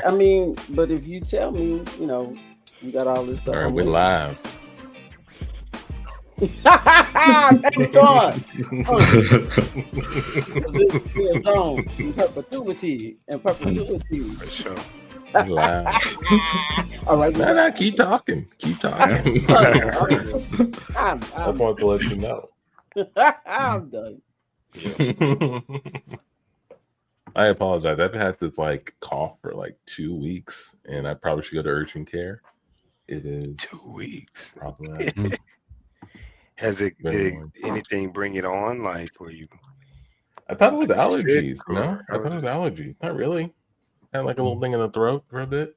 I mean, but if you tell me, you know, you got all this stuff. All right, we're live. Thanks, John. It's on in perpetuity and perpetuity. For sure. We're live. All right, No, keep talking. Keep talking. I'm I want to let you know. I'm done. I apologize. I've had this like cough for like 2 weeks, and I probably should go to urgent care. It is 2 weeks. Probably. Did anything bring it on? Like, were you? I thought it was allergies. Or No, I thought it was allergies. Not really. I had like a little thing in the throat for a bit.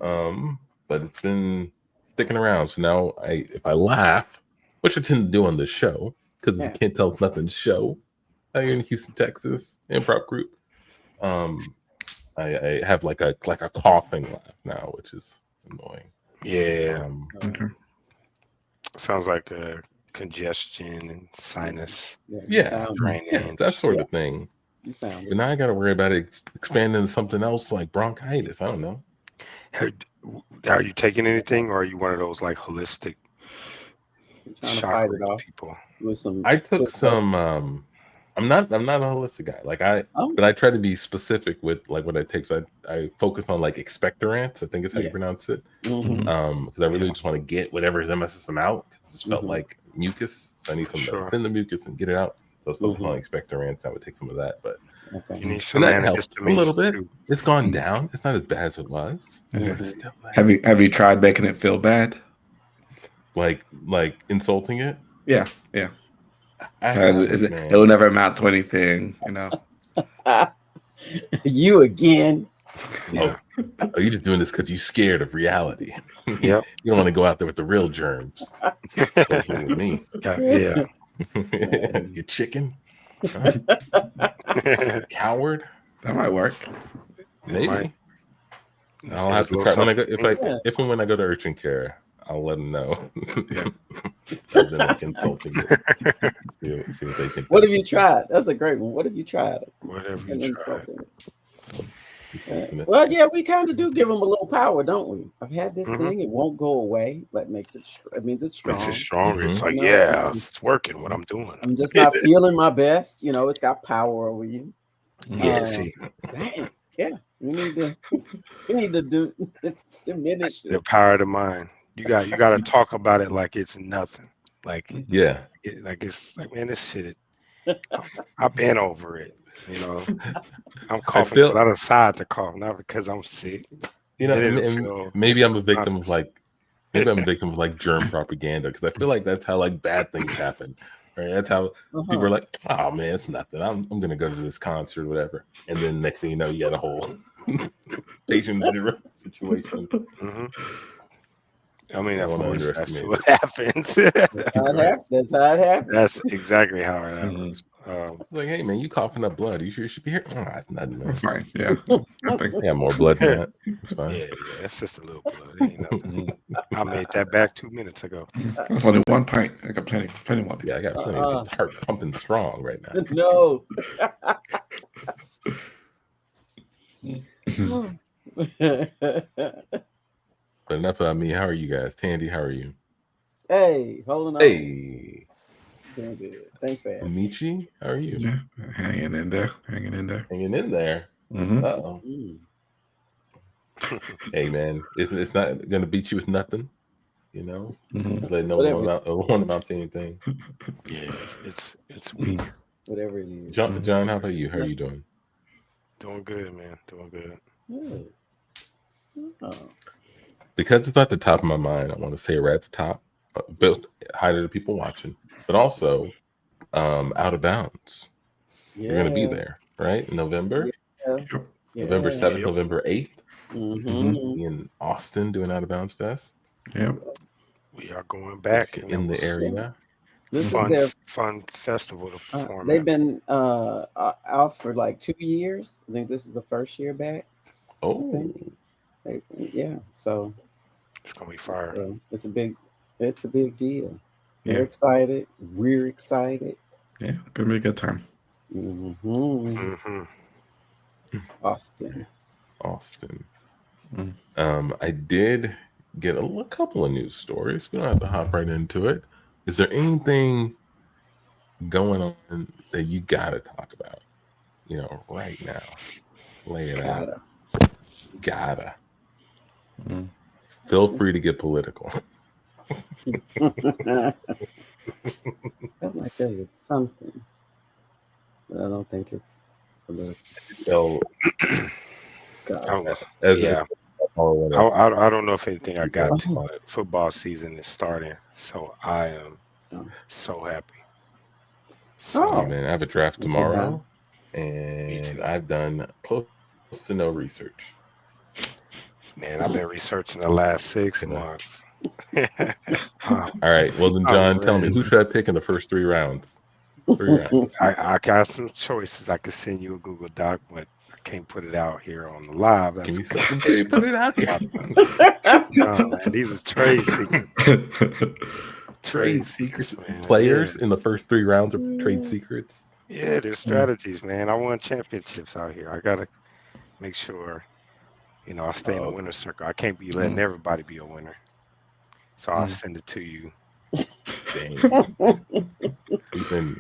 But it's been sticking around. So now if I laugh, which I tend to do on this show, because it's Can't Tell Nothing show here in Houston, Texas, improv group. I have like a coughing laugh now, which is annoying. Yeah. Sounds like a congestion and sinus. Yeah, that sort of thing. But now I got to worry about it expanding into something else like bronchitis. I don't know. Are you taking anything, or are you one of those like holistic chakra people? I took some. I'm not a holistic guy. Like but I try to be specific with like what I take. So I focus on like expectorants. I think is how you pronounce it. Because I really just want to get whatever is in my system out. Because it just felt like mucus. So I need some to thin the mucus and get it out. So I was focused on expectorants. I would take some of that, but you need some that helped a little bit. Too. It's gone down. It's not as bad as it was. Still have you tried making it feel bad? Like insulting it? Yeah. It will never amount to anything, you know. You again? Yeah. Oh, you're just doing this because you're scared of reality. Yep. You don't want to go out there with the real germs. With me. Yeah. You chicken. Coward. That might work. Maybe. I'll have to try when I go if and when I go to urgent care. I'll let them know. I've been consulting it. See what they think. What have you tried? That's a great one. What have you tried? Whatever you tried. Well, yeah, we kind of do give them a little power, don't we? I've had this thing; it won't go away. That makes it. It's strong. Makes it stronger. It's like, it's working. What I'm doing. I'm just not feeling my best. You know, it's got power over you. Yeah. See. Dang. Yeah. We need to diminish the power of the mind. You got to talk about it like it's nothing. Like it's like, man, this shit. I've been over it. You know, I'm coughing because I decide to cough, not because I'm sick. You know, maybe I'm a victim of like germ propaganda, because I feel like that's how like bad things happen. Right? That's how people are like, oh man, it's nothing. I'm gonna go to this concert or whatever, and then next thing you know, you got a whole patient zero situation. I mean, that's what happens. That's how it happens. That's exactly how it happens. Like, hey man, you coughing up blood? You sure you should be here? Oh, that's nothing. That's fine. Yeah, I think I have more blood than that. It's fine. Yeah, it's just a little blood. It ain't nothing. I made that back 2 minutes ago. That's only 1 pint. I got plenty more. Yeah, I got plenty. It's heart pumping strong right now. No. But enough about me. How are you guys? Tandy, how are you? Hey, holding on. Hey. Doing good. Thanks for asking. Michi, how are you? Yeah, hanging in there. Hanging in there. Uh-oh. Hey man, it's not gonna beat you with nothing, you know. Let no one amount to anything. Yeah, it's weak. Whatever it is. John, how about you? How are you doing? Doing good, man. Doing good. Because it's at the top of my mind, I want to say it right at the top. Built hi to the people watching, but also Out of Bounds. You're gonna be there, right? In November. November 7th, November 8th. In Austin doing Out of Bounds Fest. Yep. We are going back in the area. This is their fun festival to perform. They've been out for like 2 years. I think this is the first year back. Oh, yeah. So it's gonna be fire. So it's a big deal. They're excited. We're excited. Yeah, gonna be a good time. Austin. Austin. I did get a couple of news stories. We don't have to hop right into it. Is there anything going on that you gotta talk about? Right now. Lay it out. Gotta. Feel free to get political. Felt like there was something, but I don't think it's political. Yeah. I don't know if anything I got to, but football season is starting, so I am so happy. So, man, I have a draft tomorrow, and I've done close to no research. Man, I've been researching the last 6 months. All right. Well, then, John, tell me, who should I pick in the first 3 rounds? 3 rounds. I got some choices. I could send you a Google Doc, but I can't put it out here on the live. Can you put it out here? No, man, these are trade secrets. Trade secrets, man. Players in the first 3 rounds are trade secrets. Yeah, there's strategies, man. I won championships out here. I gotta make sure, I stay in the winner's circle. I can't be letting everybody be a winner. So I'll send it to you. Dang.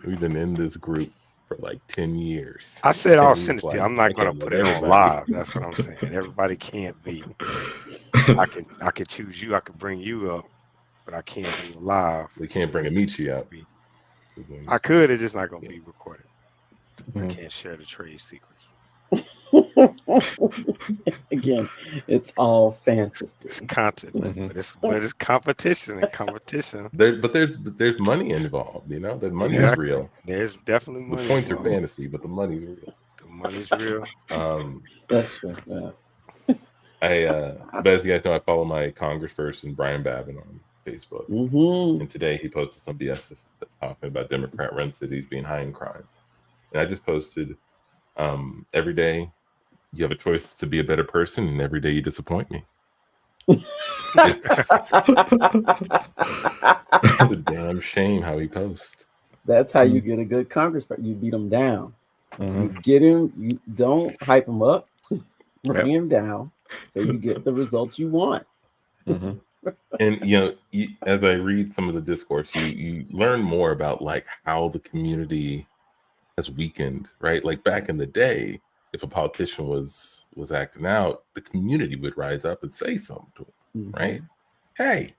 We've been in this group for like 10 years. I said I'll send it to you. I'm not gonna put it on live. That's what I'm saying. Everybody can't be. I could choose you. I could bring you up, but I can't be live. We can't bring Amici up. I could. It's just not gonna be recorded. I can't share the trade secrets. Again, it's all fantasy. It's content, but it's competition and competition. There's money involved. The money is real. There's definitely money. The points involved. are fantasy, but the money's real. The money's real. That's true. Yeah. But as you guys know, I follow my congressperson Brian Babin on Facebook, and today he posted some BS talking about Democrat run cities being high in crime, and I just posted. Every day you have a choice to be a better person, and every day you disappoint me. It's a damn shame how he posts. That's how you get a good congressperson. You beat them down. You get him. You don't hype him up. Bring him down, so you get the results you want. And as I read some of the discourse, you learn more about like how the community has weakened, right? Like back in the day, if a politician was acting out, the community would rise up and say something to him, right? Hey,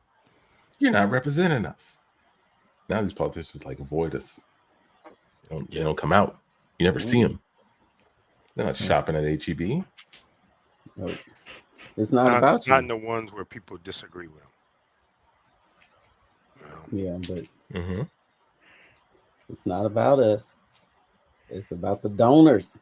you're not representing us. Now these politicians like avoid us. They don't come out. You never see them. They're not shopping at HEB. No. It's not about you. Not in the ones where people disagree with them. Yeah, but it's not about us. It's about the donors.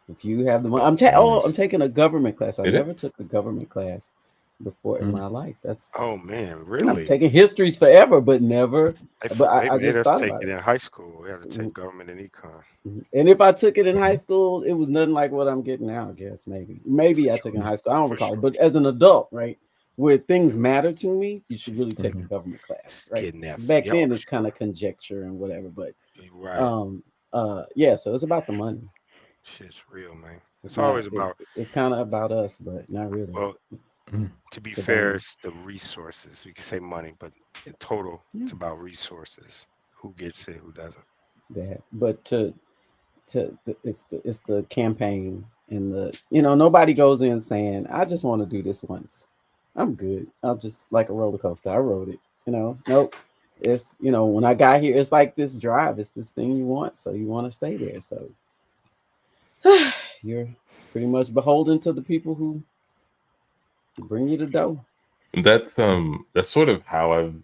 If you have the money, I'm taking a government class. I never took a government class before in my life. That's man, really? I'm taking histories forever, but never. I just thought about it in high school. We had to take government and econ. And if I took it in high school, it was nothing like what I'm getting now. I guess maybe I took it in high school. I don't recall it, but as an adult, right, where things matter to me, you should really take a government class, right? Back then, it's kind of conjecture and whatever, but so it's about the money. Shit's real, man. It's always about. It's kind of about us, but not really. Well, to be fair, it's the resources. We can say money, but in total, it's about resources. Who gets it? Who doesn't? But it's the campaign and the nobody goes in saying I just want to do this once. I'm good. I'm just like a roller coaster. I rode it. Nope. It's when I got here, it's like this drive. It's this thing you want, so you want to stay there. So you're pretty much beholden to the people who bring you the dough. That's sort of how I've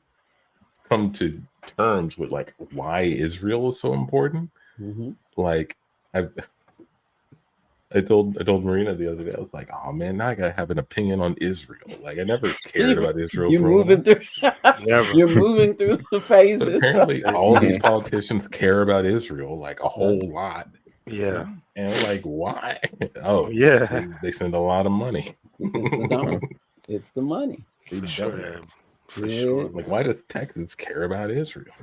come to terms with like why Israel is so important. Like I told Marina the other day, I was like, oh man, now I gotta have an opinion on Israel. Like I never cared about Israel. You're moving through the phases. But apparently all these politicians care about Israel like a whole lot. Yeah. And like, why? Oh, yeah. They send a lot of money. It's the money. For sure. Like, why does Texas care about Israel?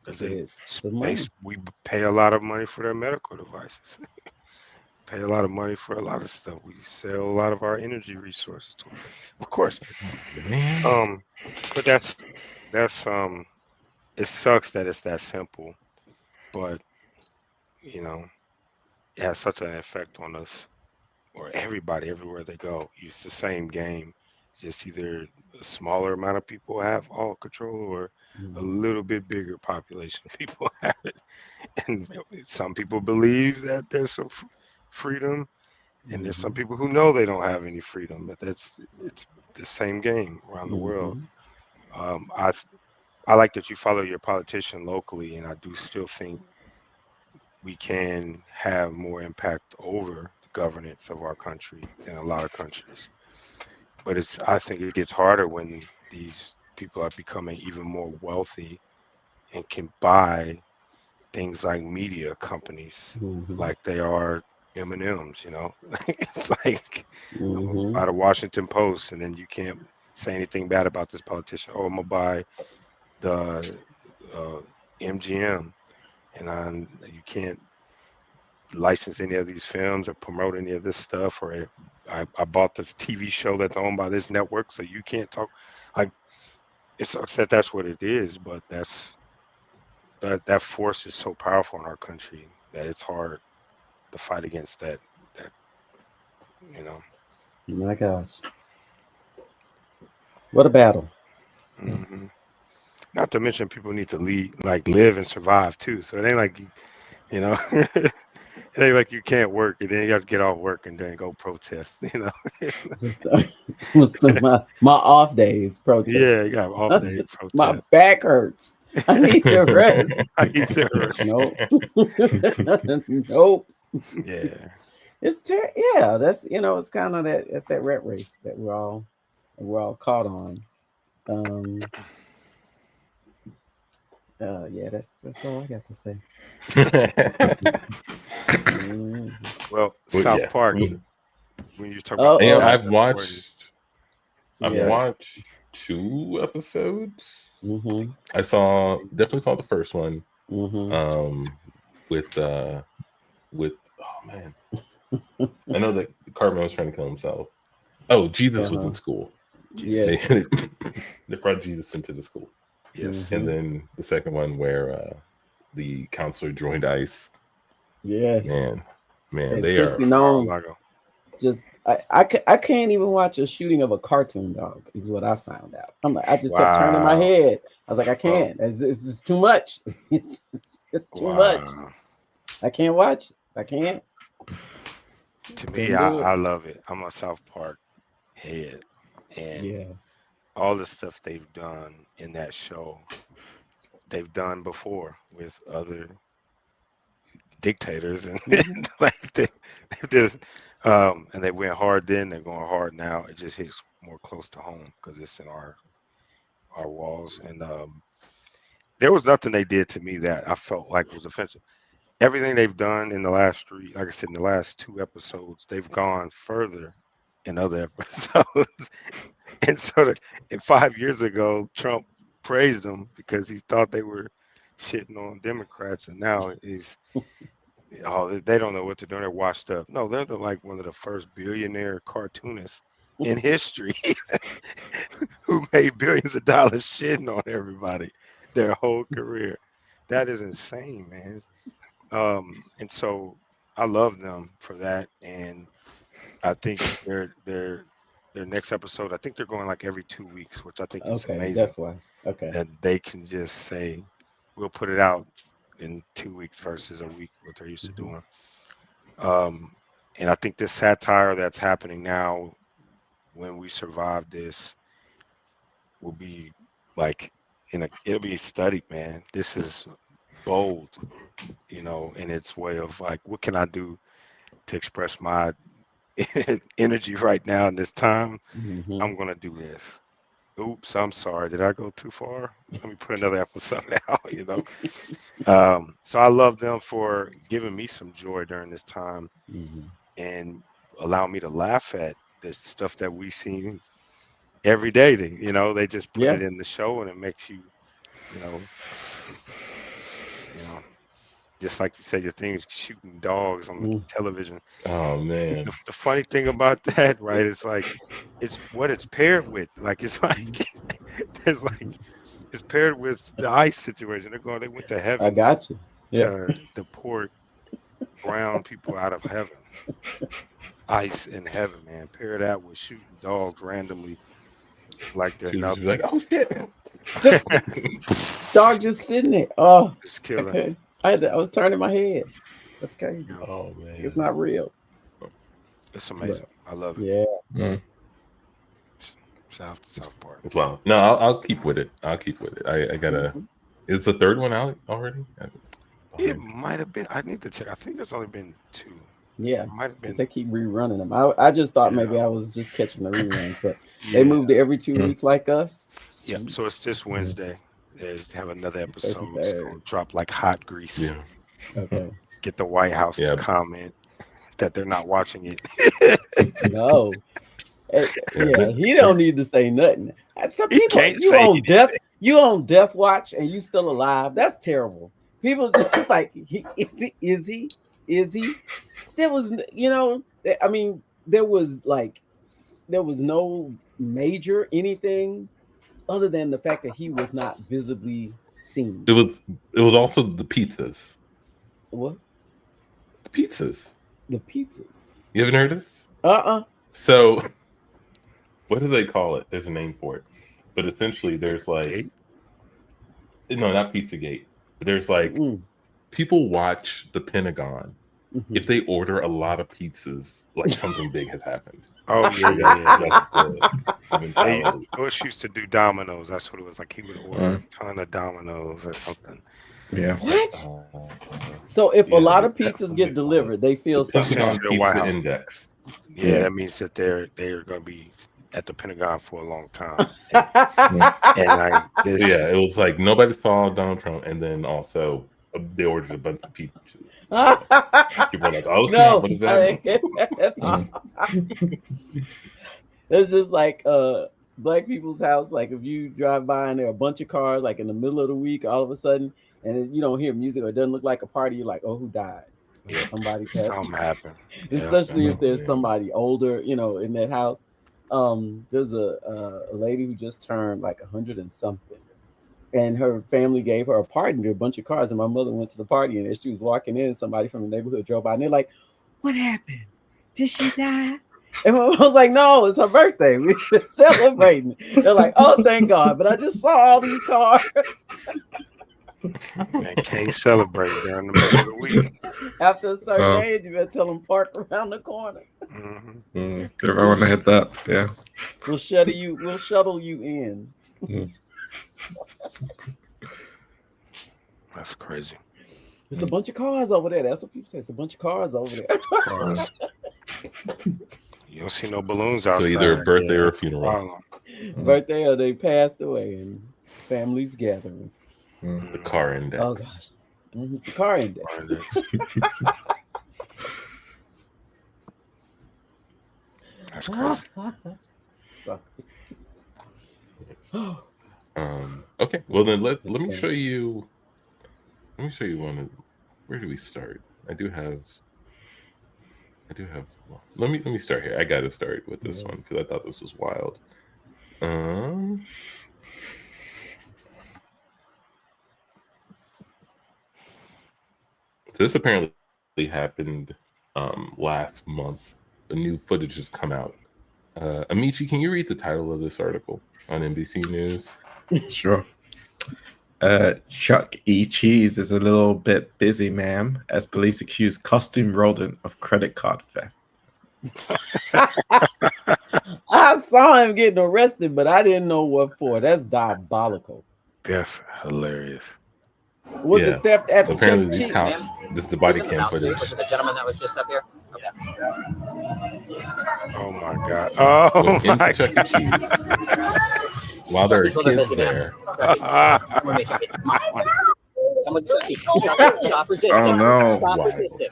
Because we pay a lot of money for their medical devices. pay a lot of money for a lot of stuff. We sell a lot of our energy resources to them. Of course. But that's it sucks that it's that simple, but you know, it has such an effect on us or everybody everywhere they go. It's the same game. Just either a smaller amount of people have all control or a little bit bigger population of people have it. And some people believe that there's some freedom, and there's some people who know they don't have any freedom. But it's the same game around the world. I like that you follow your politician locally, and I do still think we can have more impact over the governance of our country than a lot of countries. But I think it gets harder when these people are becoming even more wealthy and can buy things like media companies like they are M&Ms, you know. It's like I'm gonna buy the Washington Post, and then you can't say anything bad about this politician. Oh, I'm gonna buy the MGM, and you can't license any of these films or promote any of this stuff, or I bought this TV show that's owned by this network, so you can't talk. Like, it's upset that's what it is, but that force is so powerful in our country that it's hard to fight against that, you know. My gosh. What a battle. Not to mention people need to live and survive too. So it ain't like you know, it ain't like you can't work and then you have to get off work and then go protest, you know. Just I'm spend my off days protesting. Yeah, you got off day protest. My back hurts. I need to rest. I need to rest. Nope. Nope. Yeah. Yeah, that's it's kind of it's that rat race that we're all caught on. Yeah, that's all I got to say. Well, South Park. When you talk about, I've watched 2 episodes. I definitely saw the first one. With oh man, I know that Cartman was trying to kill himself. Oh, Jesus was in school. Yes. They brought Jesus into the school. Yes. And then the second one where the counselor joined ICE. Yes. Man, and they Christy are. Known, just I can't even watch a shooting of a cartoon dog. Is what I found out. I just kept turning my head. I was like, I can't. It's just too much. It's too much. I can't watch it. I can't. To me, I love it. I'm a South Park head, and all the stuff they've done in that show, they've done before with other dictators, and like they just and they went hard then. They're going hard now. It just hits more close to home because it's in our walls. And there was nothing they did to me that I felt like was offensive. Everything they've done in the last 3, like I said, in the last 2 episodes, they've gone further in other episodes. And so, 5 years ago, Trump praised them because he thought they were shitting on Democrats, and now they don't know what they're doing. They're washed up. No, they're like one of the first billionaire cartoonists in history who made billions of dollars shitting on everybody their whole career. That is insane, man. And so I love them for that, and I think their next episode, I think they're going like every 2 weeks, which I think is amazing. That's why. Okay. That they can just say, we'll put it out in 2 weeks versus a week, what they're used to doing. And I think this satire that's happening now, when we survive this, will be like it'll be studied, man. This is bold, in its way of like, what can I do to express my energy right now in this time? I'm gonna do this. Oops, I'm sorry. Did I go too far? Let me put another episode out. So I love them for giving me some joy during this time and allow me to laugh at the stuff that we see every day. They just put it in the show, and it makes you, just like you said, your thing is shooting dogs on the television. Oh man! The funny thing about that, right? It's like it's what it's paired with. Like it's like there's like it's paired with the ICE situation. They went to heaven. I got you. Yeah. To deport brown people out of heaven. ICE in heaven, man. Pair that with shooting dogs randomly, like they're nothing. Like, oh shit! Dog just sitting there. Oh, just killing. I was turning my head. That's crazy. Oh man, it's not real. It's amazing. I love it. Yeah. Mm. South to South Park. It's wild. No, I'll keep with it. I gotta. It's the third one out already. It might have been. I need to check. I think there's only been 2. Yeah, it might have been. They keep rerunning them. I just thought maybe I was just catching the reruns, but they moved it every 2 weeks like us. Yeah, so it's this Wednesday. They have another episode. It's going to drop like hot grease. Yeah. Okay. Get the White House to comment that they're not watching it. No. Yeah, he don't need to say nothing. Some people you on death watch and you still alive. That's terrible. People just like is he? There was I mean there was no major anything other than the fact that he was not visibly seen. It was also the pizzas. What? The pizzas. The pizzas. You haven't heard of this? So what do they call it? There's a name for it. But essentially there's like no, not Pizzagate. But there's like people watch the Pentagon. If they order a lot of pizzas, like something big has happened. Oh yeah. Bush used to do Domino's. That's what it was like. He would order a ton of Domino's or something. Yeah. What? So if a lot of pizzas get delivered, they feel something on Pizza Index. Yeah, that means that they're going to be at the Pentagon for a long time. It was like nobody saw Donald Trump, and then also they ordered a bunch of pizzas. People were like, "Oh no, what is that?" It's just like black people's house. Like if you drive by and there are a bunch of cars, like in the middle of the week, all of a sudden, and you don't hear music or it doesn't look like a party, you're like, "Oh, who died?" Yeah, somebody passed. Something happened. Especially if there's somebody older, in that house. There's a lady who just turned like 100 and something, and her family gave her a party. There were a bunch of cars, and my mother went to the party, and as she was walking in, somebody from the neighborhood drove by, and they're like, "What happened? Did she die?" And I was like, "No, it's her birthday. We're celebrating." They're like, "Oh, thank God!" But I just saw all these cars. Man, can't celebrate during the middle of the week. After a certain age, you better tell them park around the corner. Give everyone a heads up. Yeah, We'll shuttle you in. That's crazy. There's a bunch of cars over there. That's what people say. It's a bunch of cars over there. You don't see no balloons outside. So either a birthday or a funeral. Birthday or they passed away and families gathering. The car index. Oh gosh, it's the car index. That's crazy. Okay. Well then let me show you. Let me show you one of. Where do we start? I do have. Well, let me start here. I got to start with this one because I thought this was wild. This apparently happened last month. The new footage has come out. Amici, can you read the title of this article on NBC News? Sure. Chuck E. Cheese is a little bit busy, ma'am, as police accuse costume rodent of credit card theft. I saw him getting arrested, but I didn't know what for. That's diabolical. That's hilarious. Was it theft at the apparently Chuck E. these Cheese? cops? This is the body cam footage. Was it the gentleman that was just up here? Okay. Oh my God! Oh my Chuck E. Cheese. While there are kids there. Stop resisting. Oh no! Stop resisting.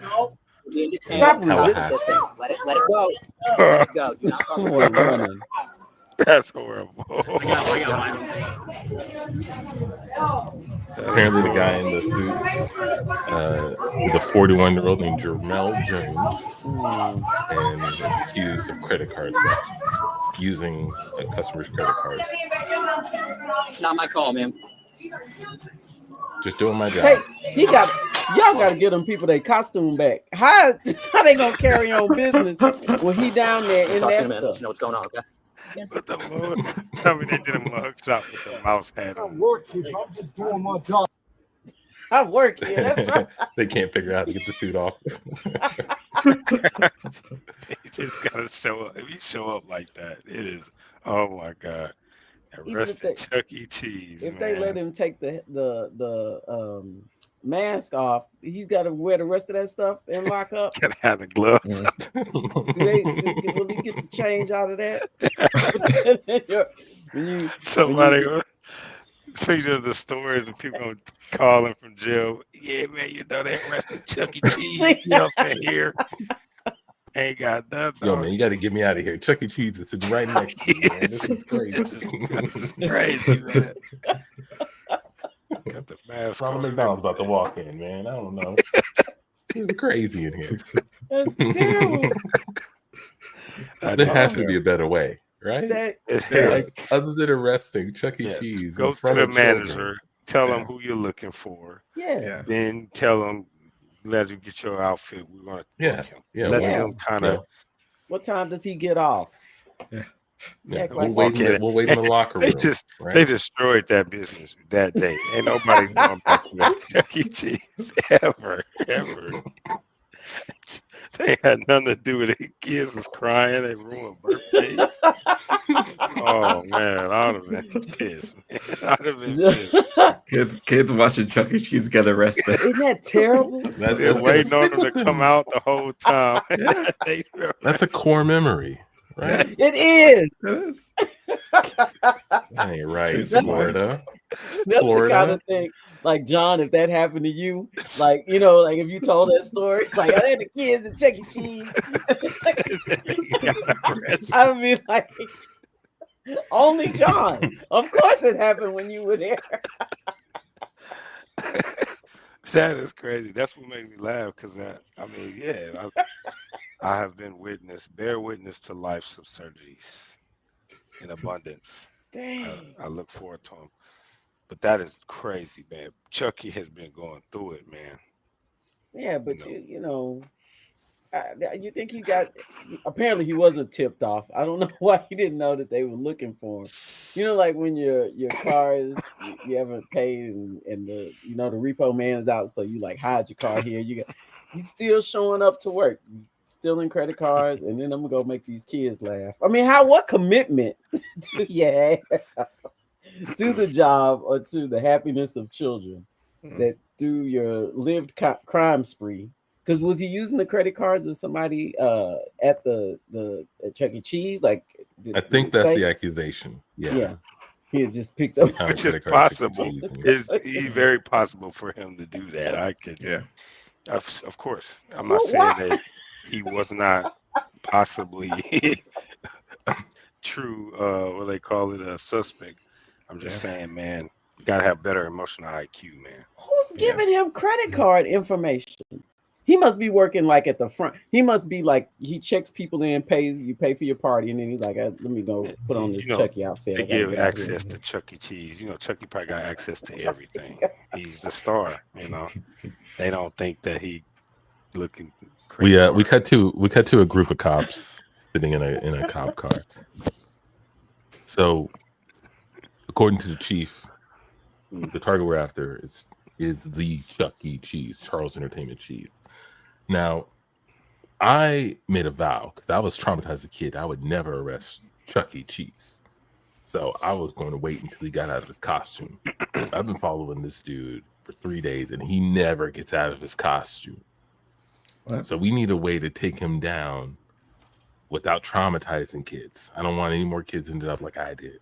Stop resisting. Let it go. Let it go. Do not Running. That's horrible. Apparently, the guy in the suit is a 41-year-old named Jermel Jones, and is accused of credit card theft, using a customer's credit card. Not my call, man. Just doing my job. Y'all got to get them people their costume back. How they gonna carry on business when he down there in that stuff? You know what's going on, okay? Tell me they did a mug shot with the mouse hat on. I'm working. I'm just doing my job. I work here. That's right. They can't figure out how to get the suit off. He just gotta show up. If you show up like that, it is. Oh my God! Arrested Chuck E. Cheese. If they let him take the mask off, he's got to wear the rest of that stuff and lock up. Gotta have the gloves. Will he get the change out of that? Somebody feeding the stories and people gonna call him from jail. Yeah, man, you know they arrested Chuck E. Cheese. You up in here? Ain't got nothing. Yo, man, you got to get me out of here. Chuck E. Cheese is sitting right next to you, man. This is crazy. This is crazy, man. Got the mask. Ronald McDonald's about to walk in, man. I don't know. It's crazy in here. That's terrible. There has to be a better way, right? Like, other than arresting Chuck E. Cheese. Go to the manager, tell him who you're looking for. Yeah. Then tell him, let him get your outfit. We're gonna let him kind of. What time does he get off? We'll wait in the locker room. They destroyed that business that day. Ain't nobody going back to Chuck E. Cheese ever. They had nothing to do with it. Kids was crying. They ruined birthdays. Oh man, I'd have been pissed. Kids watching Chuck E. Cheese get arrested. Isn't that terrible? They're waiting on them to come out the whole time. That's a core memory, right? It is. That ain't right, Florida. That's the kind of thing. Like, John, if that happened to you, like, you know, like if you told that story, like I had the kids at Chuck E. Cheese. I would be like, only John. Of course it happened when you were there. That is crazy. That's what made me laugh because I have been bear witness to life's absurdities in abundance. Dang. I look forward to them. But that is crazy, man. Chucky has been going through it, man. Yeah, but you you think he got? Apparently, he wasn't tipped off. I don't know why he didn't know that they were looking for him. You know, like when your car is you haven't paid and the the repo man is out, so you like hide your car here. You still showing up to work, stealing credit cards, and then I'm gonna go make these kids laugh. I mean, what commitment do you have to the job or to the happiness of children that through your lived crime spree? Because was he using the credit cards of somebody at the Chuck E. Cheese? Like, I think that's the accusation. Yeah. He had just picked up, which is possible. It's very possible for him to do that. I could, of course. I'm not saying that he was not possibly true. What they call it, a suspect. I'm just saying, man, you gotta have better emotional IQ, man. Who's giving him credit card information? He must be working like at the front. He must be like he checks people in, you pay for your party, and then he's like, let me go put on this Chucky outfit. They give access to Chuck E. Cheese. Chucky probably got access to everything. He's the star. They don't think that he looking crazy. We cut to a group of cops sitting in a cop car. So, according to the chief, the target we're after is the Chuck E. Cheese, Charles Entertainment Cheese. Now, I made a vow because I was traumatized as a kid. I would never arrest Chuck E. Cheese. So I was going to wait until he got out of his costume. I've been following this dude for 3 days, and he never gets out of his costume. What? So we need a way to take him down without traumatizing kids. I don't want any more kids ended up like I did.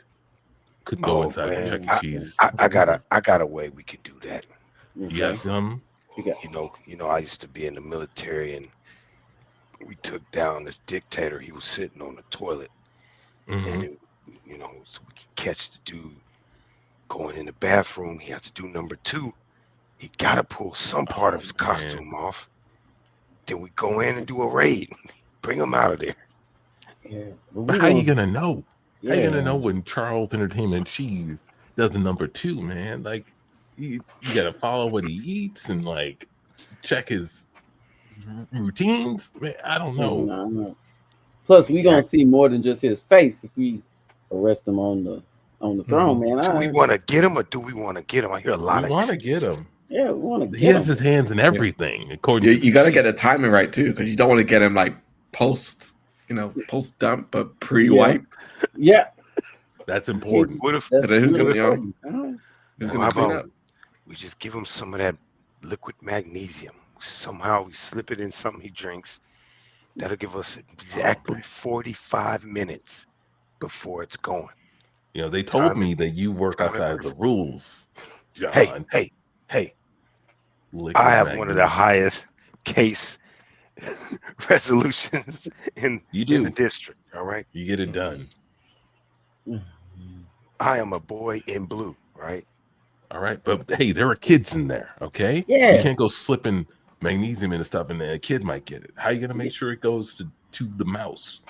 Couldn't go inside the Chuck E. Cheese. I got a way we could do that. You got some? I used to be in the military, and we took down this dictator. He was sitting on the toilet, and you know, so we can catch the dude going in the bathroom. He has to do number 2. He got to pull some part of his costume off. Then we go in and do a raid. Bring him out of there. Yeah. But how you gonna know? Yeah. How you gonna know when Charles Entertainment Cheese does the number 2, man? Like, you gotta follow what he eats and like check his routines. Man, I don't know. Plus, we gonna see more than just his face if we arrest him on the throne, man. Do we want to get him or do we want to get him? I hear a lot of. We want to get him. Yeah, we want to get him. He has his hands in everything. According to you got to get the timing right too, because you don't want to get him like post dump, but pre-wipe. Yeah, that's important. What if who's gonna clean up? We just give him some of that liquid magnesium. Somehow we slip it in something he drinks. That'll give us exactly 45 minutes before it's going. You know, they told me that you work outside the rules, John. Hey. I have one of the highest case resolutions in the district. All right. You get it done. I am a boy in blue, right? All right. But hey, there are kids in there. Okay. Yeah. You can't go slipping magnesium and stuff in there. A kid might get it. How are you going to make sure it goes to the mouse?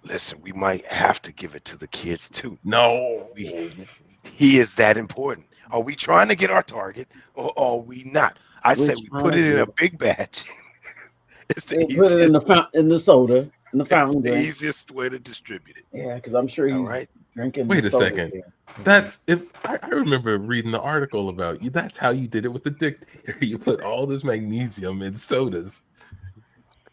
Listen, we might have to give it to the kids too. No. He is that important. Are we trying to get our target or are we not? I said we put it in a big batch. It's the easiest. Put it in the soda, in the fountain. The easiest way to distribute it. Yeah, because I'm sure he's drinking. Wait a second. Here. That's if I remember reading the article about you. That's how you did it with the dictator. You put all this magnesium in sodas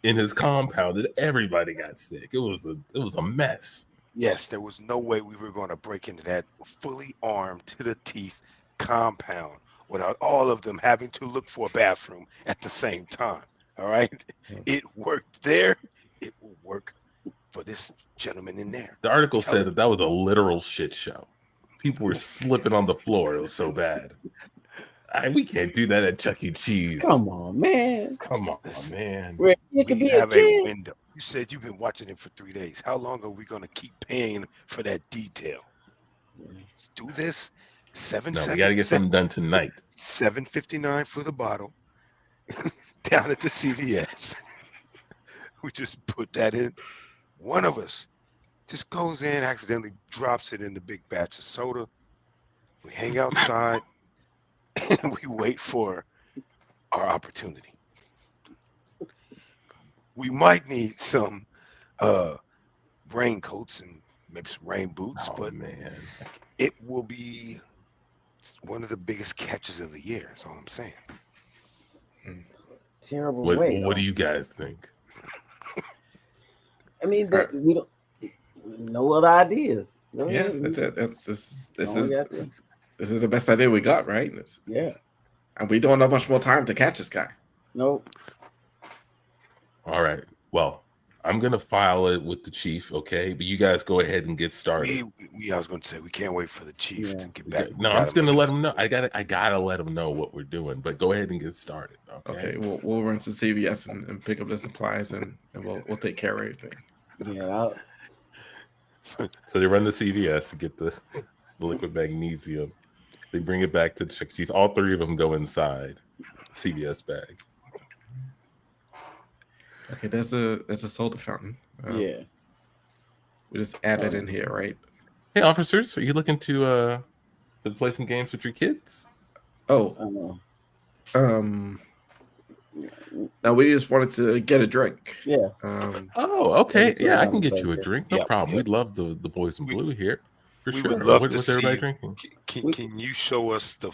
in his compound, and everybody got sick. It was a mess. Yes, there was no way we were going to break into that fully armed to the teeth compound without all of them having to look for a bathroom at the same time. All right, it worked there. It will work for this gentleman in there. The article said that was a literal shit show. People were slipping on the floor. It was so bad. We can't do that at Chuck E. Cheese. Come on, man. Man. It could be a window. You said you've been watching it for 3 days. How long are we going to keep paying for that detail? Let's do this. We got to get something done tonight. $7.59 for the bottle. Down at the CVS. We just put that in. One of us just goes in, accidentally drops it in the big batch of soda. We hang outside and we wait for our opportunity. We might need some raincoats and maybe some rain boots, but it will be one of the biggest catches of the year. That's all I'm saying. Terrible way. What do you guys think? I mean, we don't. No other ideas. Yeah, that's it. This is the best idea we got, right? And we don't have much more time to catch this guy. Nope. All right. Well, I'm gonna file it with the chief, okay? But you guys go ahead and get started. I was gonna say we can't wait for the chief to get back. No, I'm just gonna let him know. I gotta let him know what we're doing. But go ahead and get started. Okay. We'll run to CVS and pick up the supplies and we'll take care of everything. Yeah. So they run to CVS to get the liquid magnesium. They bring it back to the Chuck E. Cheese. All three of them go inside the CVS bag. Okay, there's a soda fountain. We just add it in here, right? Hey, officers, are you looking to play some games with your kids? Oh, now we just wanted to get a drink. Yeah. Okay. Yeah, I can get you a drink. No problem. We'd love the boys in blue here. For sure. Would love What's everybody drinking? Can you show us the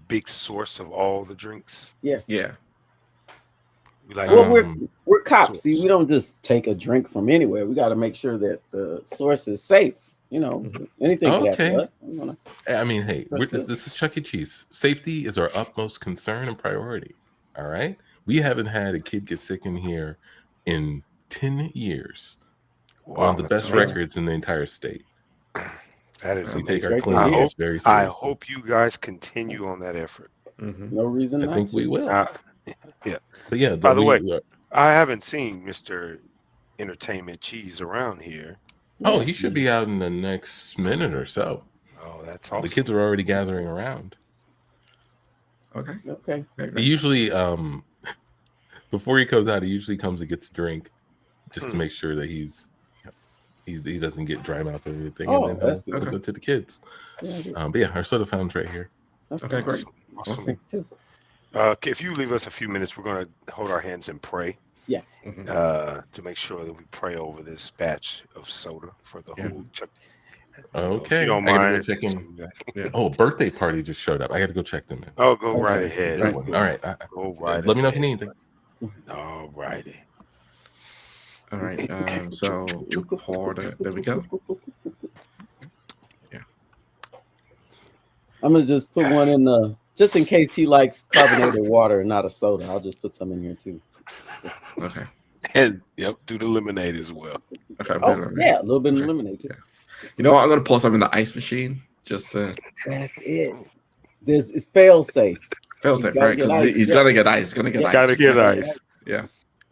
big source of all the drinks? Yeah. We're cops. See, we don't just take a drink from anywhere. We got to make sure that the source is safe. You know, anything can happen to us. I mean, hey, this is Chuck E. Cheese. Safety is our utmost concern and priority. All right? We haven't had a kid get sick in here in 10 years. Wow, one of the best records in the entire state. That is we take our cleanliness very seriously. I hope you guys continue on that effort. No reason I think we will. Yeah. But yeah, by the way, I haven't seen Mr. Entertainment Cheese around here. Oh, he should be out in the next minute or so. Oh, that's awesome. The kids are already gathering around. Okay. He usually, before he comes out, he usually comes and gets a drink just to make sure that he doesn't get dry mouth or anything. Oh, and then that's he'll go to the kids. But yeah, our soda fountain's right here. Okay, great. Awesome. Thanks too. If you leave us a few minutes, we're going to hold our hands and pray. Yeah. To make sure that we pray over this batch of soda for the whole check. Okay. If you don't mind. Check in. Oh, birthday party just showed up. I got to go check them in. Oh, go right ahead. All right. Go right Let me know if you need anything. All righty. All right. So we'll pour that. There we go. Yeah. I'm gonna just put one in the just in case he likes carbonated water and not a soda. I'll just put some in here too. Okay. And do the lemonade as well. Okay. Yeah, a little bit of lemonade too. Yeah. You know what? I'm gonna pour some in the ice machine. Just that's it. It's fail safe. Fail safe, right? Because he's gonna get ice. He's gonna get ice. Gotta get ice. Yeah.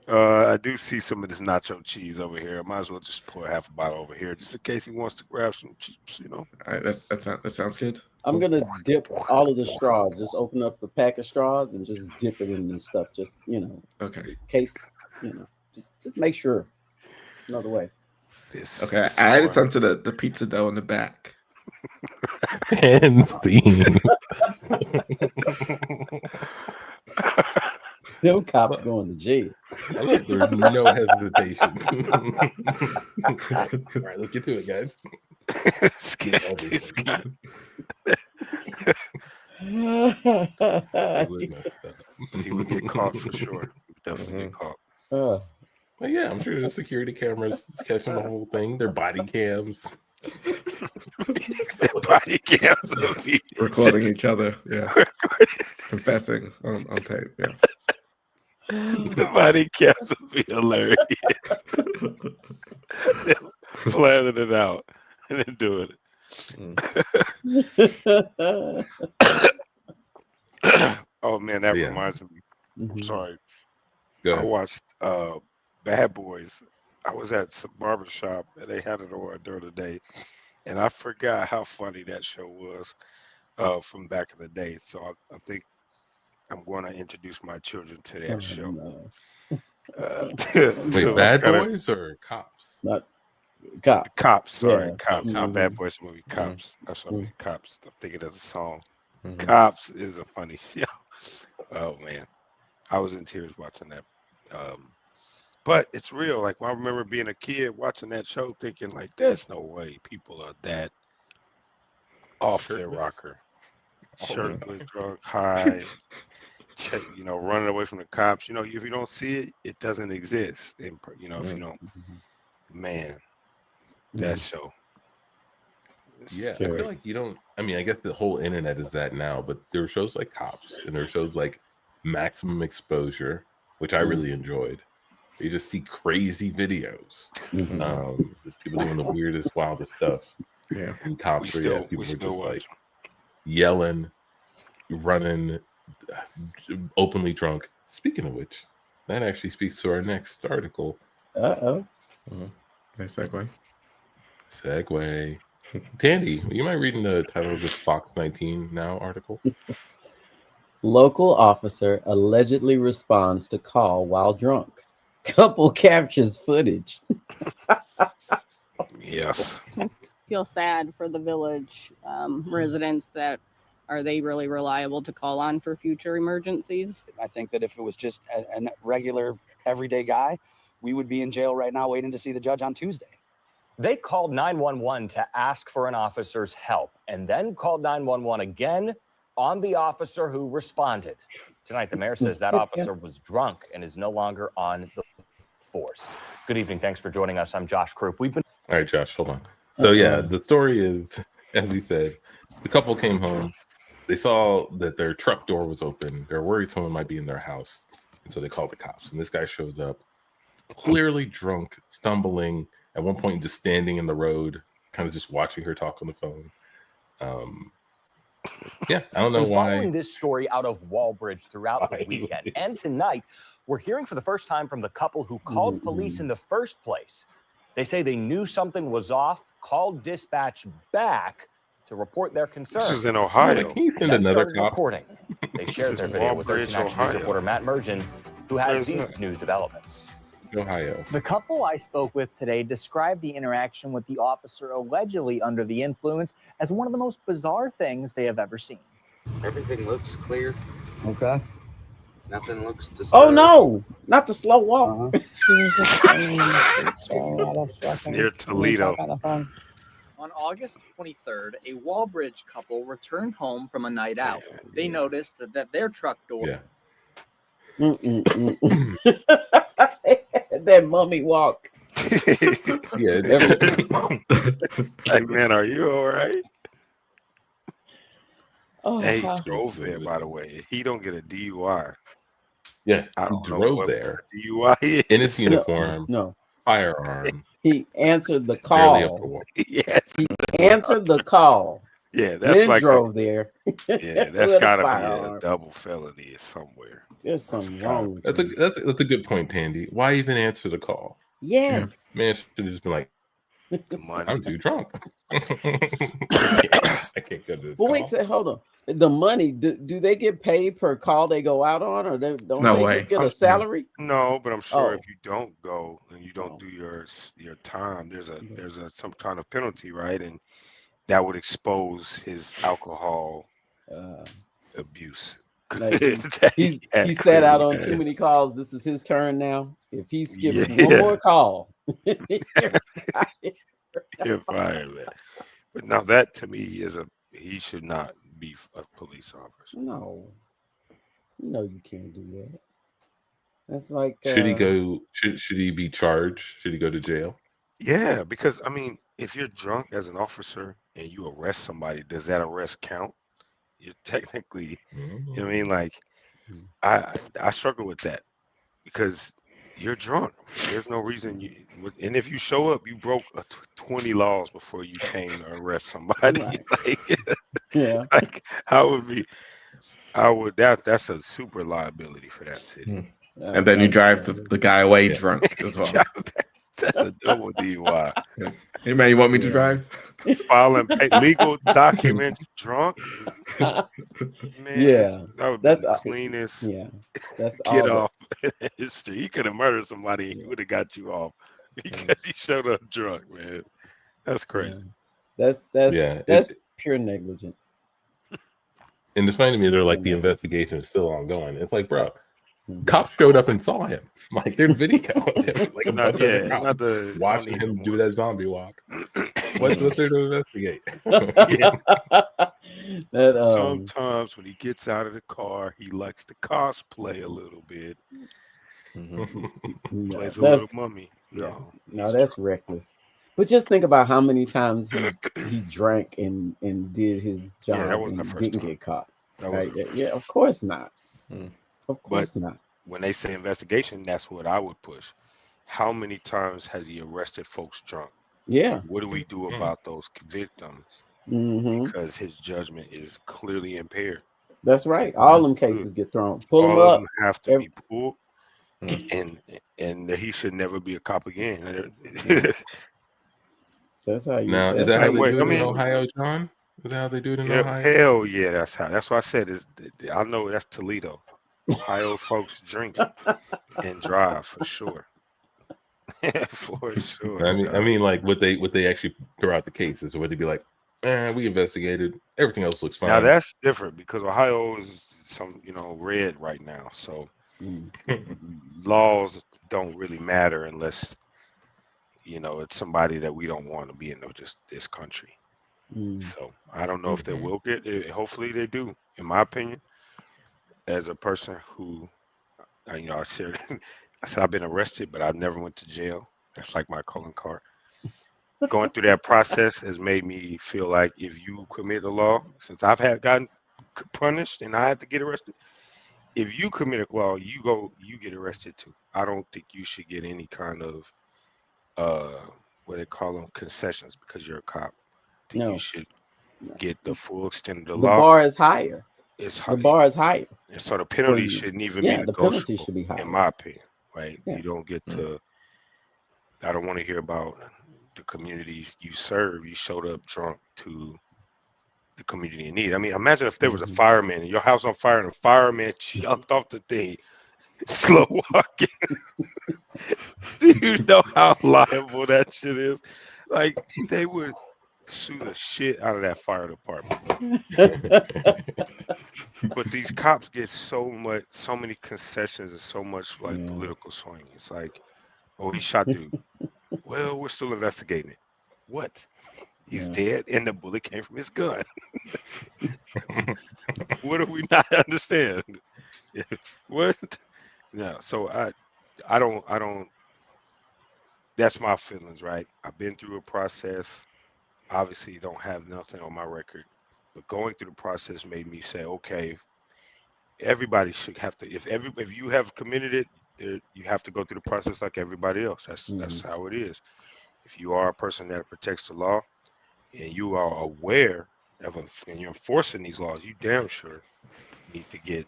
I do see some of this nacho cheese over here. I might as well just pour half a bottle over here, just in case he wants to grab some chips. All right, that sounds good. I'm gonna dip all of the straws. Just open up the pack of straws and just dip it in this stuff. Just Okay. In case just make sure. Another way. Okay, I added some to the pizza dough in the back. And theme. Them cops going to jail. There's no hesitation. All right, let's get to it, guys. Let's get this guy. He would get caught for sure. Definitely get caught. Well, yeah, I'm sure the security cameras catching the whole thing. Their body cams. Their body cams will be recording each other. Yeah. Confessing on tape. Yeah. The body cams will be hilarious. Planning it out and then doing it. Oh man, that reminds me. I'm sorry. I watched Bad Boys. I was at some barbershop and they had it on during the day, and I forgot how funny that show was from back in the day. So I think I'm going to introduce my children to that show. Wait, Bad Boys or Cops? Not Cops. Cops. Sorry, Cops. Not Bad Boys movie. Cops. That's what I mean. Cops. I'm thinking of the song. Cops is a funny show. Oh man, I was in tears watching that. But it's real. Like I remember being a kid watching that show, thinking like, "There's no way people are that off their rocker, shirtless, drunk, high, running away from the cops. If you don't see it, it doesn't exist. And if you don't, man, that show." Yeah, I feel like you don't. I mean, I guess the whole internet is that now, but there were shows like Cops, and there were shows like Maximum Exposure, which I really enjoyed. You just see crazy videos. There's people doing the weirdest, wildest stuff. Yeah, and Cops where people were just like yelling, running, openly drunk. Speaking of which, that actually speaks to our next article. Nice segue. Tandy, you mind reading the title of this Fox 19 Now article? Local officer allegedly responds to call while drunk. Couple captures footage. Yes. I feel sad for the village residents. That are they really reliable to call on for future emergencies? I think that if it was just a regular everyday guy, we would be in jail right now waiting to see the judge on Tuesday. They called 911 to ask for an officer's help and then called 911 again on the officer who responded. Tonight, the mayor says that officer was drunk and is no longer on the force. Good evening. Thanks for joining us. I'm Josh Krupp. All right, Josh, hold on. So, the story is, as we said, the couple came home. They saw that their truck door was open. They're worried someone might be in their house. And so they called the cops. And this guy shows up, clearly drunk, stumbling, at one point just standing in the road, kind of just watching her talk on the phone. I don't know why. Following this story out of Walbridge throughout the weekend. And tonight, we're hearing for the first time from the couple who called police in the first place. They say they knew something was off, called dispatch back to report their concerns. This is in Ohio. Can you send another cop? Recording. They shared their video with 13 Action News reporter Matt Mergen, who has these news developments. Ohio. The couple I spoke with today described the interaction with the officer allegedly under the influence as one of the most bizarre things they have ever seen. Everything looks clear. Okay. Nothing looks disturbed. Oh no, not the slow walk. It's near Toledo. On August 23rd, a Walbridge couple returned home from a night out. They noticed that their truck door. Yeah. That mummy walk. Yeah. Like, man, are you all right? Oh, and he drove there, by the way. He don't get a DUI. Yeah, I he don't know drove what there DUI is. in his uniform. No. Firearm. He answered the Barely up the call. wall. Yes. He answered the call. Yeah, that's then like drove there. Yeah, that's With a gotta be firearm. a double felony somewhere. There's something wrong with you. That's a good point, Tandy. Why even answer the call? Yes. Man should have just been like, The money. I'm too drunk. I can't go to this But call. wait, hold on. The money, do they get paid per call they go out on, or don't they just get a salary? No, but I'm sure Oh. if you don't go and you don't do your time, there's some kind of penalty, right? And that would expose his alcohol abuse. Like he sat out on too many calls. This is his turn now. If he skips one more call, you're fired, man. But now that to me he should not be a police officer. No, you can't do that. That's like Should he go? Should he be charged? Should he go to jail? Yeah, because I mean, if you're drunk as an officer and you arrest somebody, does that arrest count? You're technically, you know what I mean? Like, I struggle with that because you're drunk. There's no reason and if you show up, you broke 20 laws before you came to arrest somebody. Right. Like, yeah, like that's a super liability for that city. And then you drive the guy away drunk as well. That's a double DUI. Hey man, you want me to drive? Filing legal documents drunk. Man, yeah, that would that's be the cleanest. Yeah, that's get off history. He could have murdered somebody and he would have got you off because he showed up drunk, man. That's crazy. Yeah. That's pure negligence. And it's funny to me, they're like the investigation is still ongoing. It's like, bro, cops showed up and saw him. Like there's video of him. Like watching him do that zombie walk. What's there to investigate? Sometimes when he gets out of the car, he likes to cosplay a little bit. He plays a little mummy. No, that's reckless. But just think about how many times he drank and did his job that wasn't and the first didn't time. get caught. That was Yeah, of course not. Of course not. When they say investigation, that's what I would push. How many times has he arrested folks drunk? Yeah. What do we do about those victims? Because his judgment is clearly impaired. That's right. All them cases get thrown. Pull them All up. of them have to be pulled, and he should never be a cop again. That's how you. Now, is that how they do it in Ohio, John? Is that how they do it in Ohio? Hell yeah, that's how. That's what I said. I know that's Toledo. Ohio folks drink and drive for sure. For sure. I mean, like what they actually throw out the cases, or would they be like, we investigated, everything else looks fine. Now that's different because Ohio is red right now, so laws don't really matter unless it's somebody that we don't want to be in this country. So I don't know if they will get it. Hopefully they do, in my opinion. As a person who, I said I've been arrested, but I've never went to jail. That's like my calling card. Going through that process has made me feel like if you commit a law, since I've gotten punished and I had to get arrested, if you commit a law, you get arrested too. I don't think you should get any kind of what they call them concessions because you're a cop. I think you should get the full extent of the law. The bar is higher. The bar is higher. And so the penalty shouldn't even be negotiable, the penalty should be higher. in my opinion, right? Yeah. You don't get to I don't want to hear about the communities you serve. You showed up drunk to the community in need. I mean, imagine if there was a fireman in your house on fire and a fireman jumped off the thing, slow walking. Do you know how liable that shit is? Like, they would sue the shit out of that fire department. But these cops get so many concessions and so much like political swing. It's like, oh, he shot dude. Well, we're still investigating it. What? He's dead, and the bullet came from his gun. What do we not understand? What? No. So I don't. That's my feelings, right? I've been through a process. Obviously, don't have nothing on my record, but going through the process made me say, okay, everybody should have to. If you have committed it, you have to go through the process like everybody else. That's how it is. If you are a person that protects the law and you are aware of and you're enforcing these laws, you damn sure need to get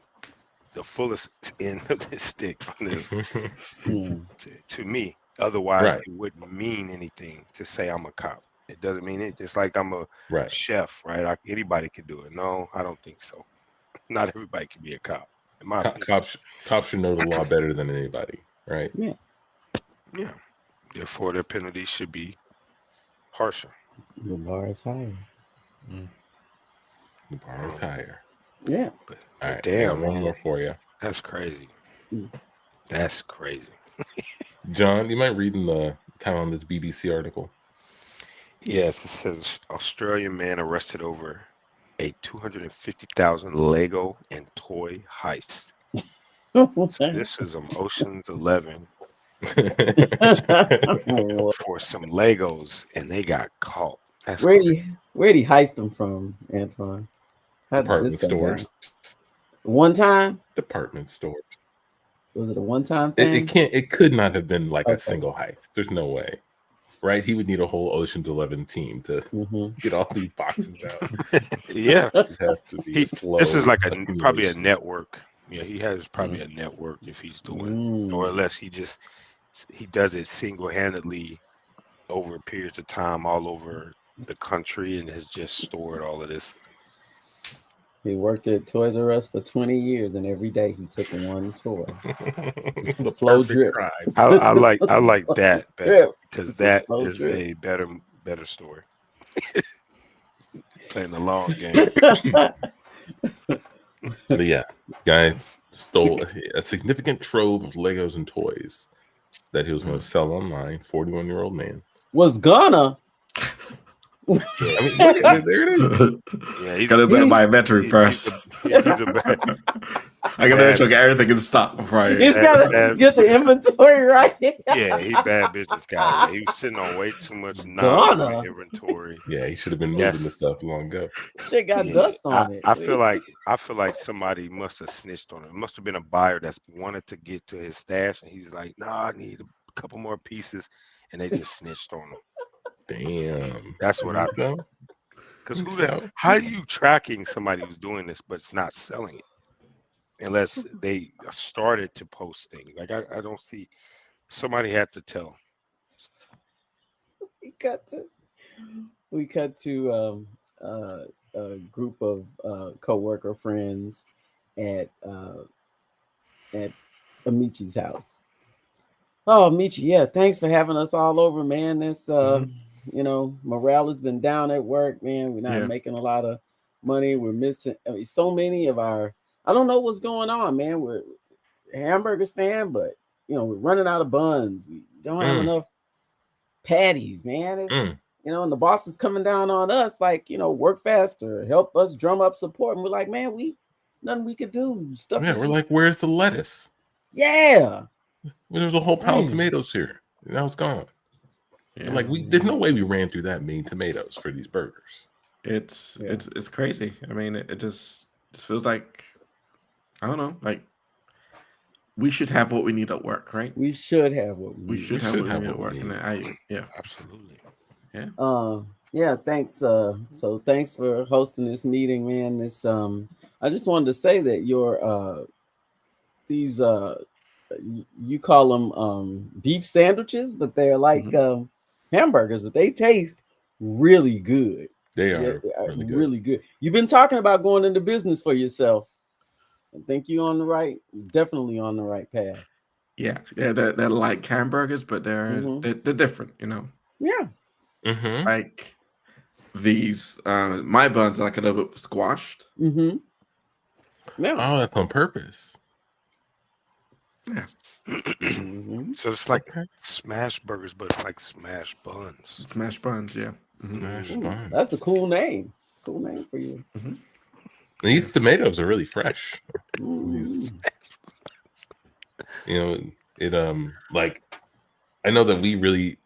the fullest end of this stick on this. To me, otherwise it wouldn't mean anything to say I'm a cop. It doesn't mean it. It's like I'm a chef, right? Anybody can do it. No, I don't think so. Not everybody can be a cop. In my opinion. Cops should know the law better than anybody, right? Yeah. Yeah. Therefore, their penalties should be harsher. The bar is higher. The bar is higher. Yeah. All right. Damn. One more for you. That's crazy. That's crazy. John, you mind reading the title on this BBC article? Yes, it says Australian man arrested over a 250,000 Lego and toy heist. So this is Ocean's 11 for some Legos, and they got caught. That's where'd he heist them from, Antoine? Department stores. One time? Department stores. Was it a one-time thing? It could not have been like a single heist. There's no way. Right? He would need a whole Ocean's 11 team to get all these boxes out. Yeah. It has to be this is like probably a network. Yeah, he has probably a network if he's doing, or unless he does it single-handedly over periods of time all over the country and has just stored all of this. He worked at Toys R Us for 20 years, and every day he took one toy. It's a slow drip. I like that better because that is a better story. Playing the long game. But yeah, guys stole a significant trove of Legos and toys that he was going to sell online. 41-year-old man was gonna. I mean, there it is. Yeah, he's gotta do my inventory first. He's a bad. I gotta make sure I get everything in stock before I. He's gotta get the inventory right. Yeah, he bad business guy. Yeah, he was sitting on way too much inventory. Yeah, he should have been moving the stuff long ago. Shit got dust on it. I feel like somebody must have snitched on him. It must have been a buyer that wanted to get to his stash, and he's like, "Nah, I need a couple more pieces," and they just snitched on him. Damn, that's what I think. Because how are you tracking somebody who's doing this but it's not selling it? Unless they started to post things. Like I don't see. Somebody had to tell. We cut to a group of co-worker friends at Amichi's house. Oh, Amici, yeah, thanks for having us all over, man. This morale has been down at work, man. We're not making a lot of money. We're missing so many of our. I don't know what's going on, man. We're a hamburger stand, but we're running out of buns. We don't have enough patties, man. It's, and the boss is coming down on us, like, work faster, help us drum up support. And we're like, man, nothing we could do. Stuff. Yeah, we're like, where's the lettuce? Yeah. There's a whole pile of tomatoes here. Now it's gone. Yeah. Like there's no way we ran through that many tomatoes for these burgers. It's crazy. I mean, it just feels like, I don't know, like we should have what we need at work, right? We should have what we need. We should have what we need at work. Yeah, absolutely. Yeah. Yeah, thanks. So thanks for hosting this meeting, man. This I just wanted to say that these you call them beef sandwiches, but they're like hamburgers, but they taste really good. They are really good. You've been talking about going into business for yourself. I think you're definitely on the right path. Yeah, they're like hamburgers, but they're different, Yeah. Like these, my buns are like a little bit squashed. Yeah. Oh, that's on purpose. Yeah. So it's like smash burgers, but like smash buns. Smash buns, yeah. Smash buns. That's a cool name. Cool name for you. These tomatoes are really fresh. These, like I know that we really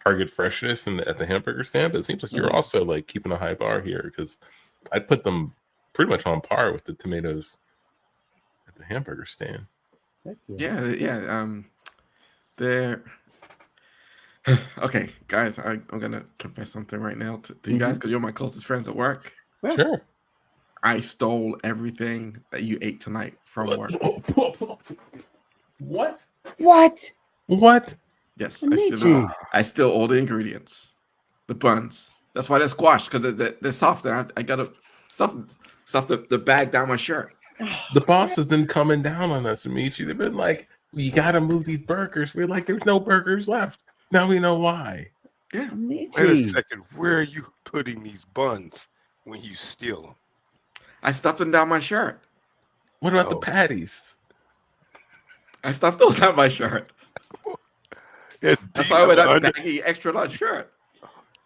target freshness at the hamburger stand, but it seems like you're also like keeping a high bar here, because I put them pretty much on par with the tomatoes at the hamburger stand. Yeah. They're okay, guys. I'm gonna confess something right now to you guys, because you're my closest friends at work. Sure. I stole everything that you ate tonight from work. What? Yes, I still all the ingredients, the buns. That's why they're squashed, because they're soft. And I gotta stuff the bag down my shirt. The boss has been coming down on us, Amici. They've been like, "We gotta move these burgers." We're like, "There's no burgers left." Now we know why. Yeah. Wait a second. Where are you putting these buns when you steal them? I stuffed them down my shirt. What about the patties? I stuffed those down my shirt. That's why I went up baggy extra large shirt.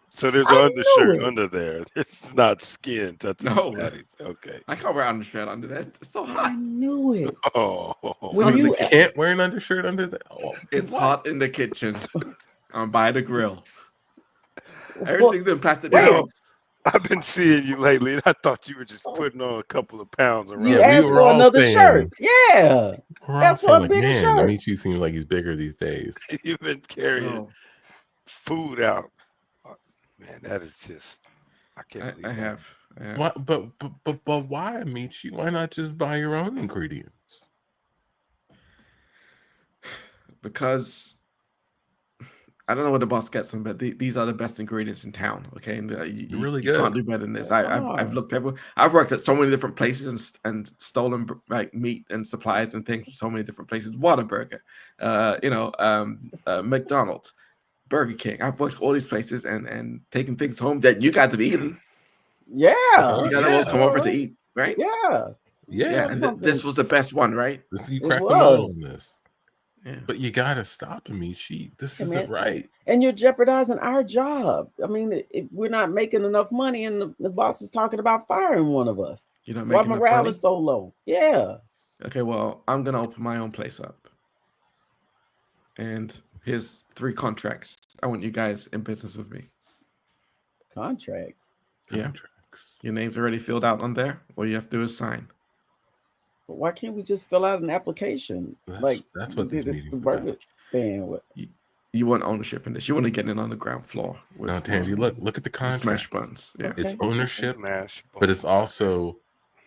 So there's an undershirt under there. It's not skin. That's patties. Okay. I can't wear undershirt under that. It's so hot. I knew it. Oh. You can't wear an undershirt under that? Oh, it's hot in the kitchen. I'm by the grill. Everything's in plastic bags. I've been seeing you lately, and I thought you were just putting on a couple of pounds around. You asked for another shirt. Yeah. That's what a bigger shirt. Amici seems like he's bigger these days. You've been carrying food out. Man, that is just I can't believe I have. What, but why, Amici? Why not just buy your own ingredients? Because I don't know what the boss gets them, but these are the best ingredients in town. Okay, and you really good. You can't do better than this. I've looked everywhere. I've worked at so many different places and stolen like meat and supplies and things from so many different places. Whataburger, McDonald's, Burger King. I've worked all these places and taken things home that you guys have eaten. Yeah, you guys all come over to eat, right? Yeah. And this was the best one, right? You cracked them all on this. Yeah. But you gotta stop, Amici. This isn't right. And you're jeopardizing our job. I mean, we're not making enough money, and the boss is talking about firing one of us. You're not so our making morale is so low. Yeah. Okay, well, I'm gonna open my own place up. And here's 3 contracts. I want you guys in business with me. Contracts? Yeah. Your name's already filled out on there. All you have to do is sign. But why can't we just fill out an application? That's what this meeting's about. You want ownership in this. You want to get in on the ground floor. No, Tandy, look at the contract. Smash buns. Yeah. Okay. It's ownership, but it's also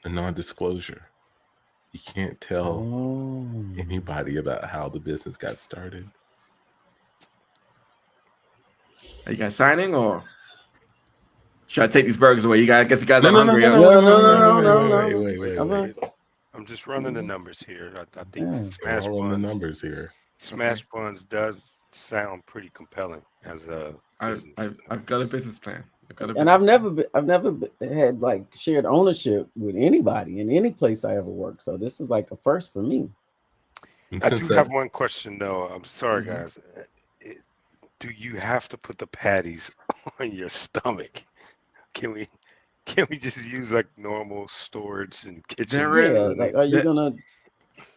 a non-disclosure. You can't tell anybody about how the business got started. Are you guys signing, or should I take these burgers away? I guess you guys are hungry. No. Wait. I'm just running the numbers here. I think smash buns. The numbers here. Smash buns does sound pretty compelling as a business. I've got a business plan. I've never had like shared ownership with anybody in any place I ever worked. So this is like a first for me. I do have one question though. I'm sorry, guys. Do you have to put the patties on your stomach? Can we just use like normal storage and kitchen? Are you gonna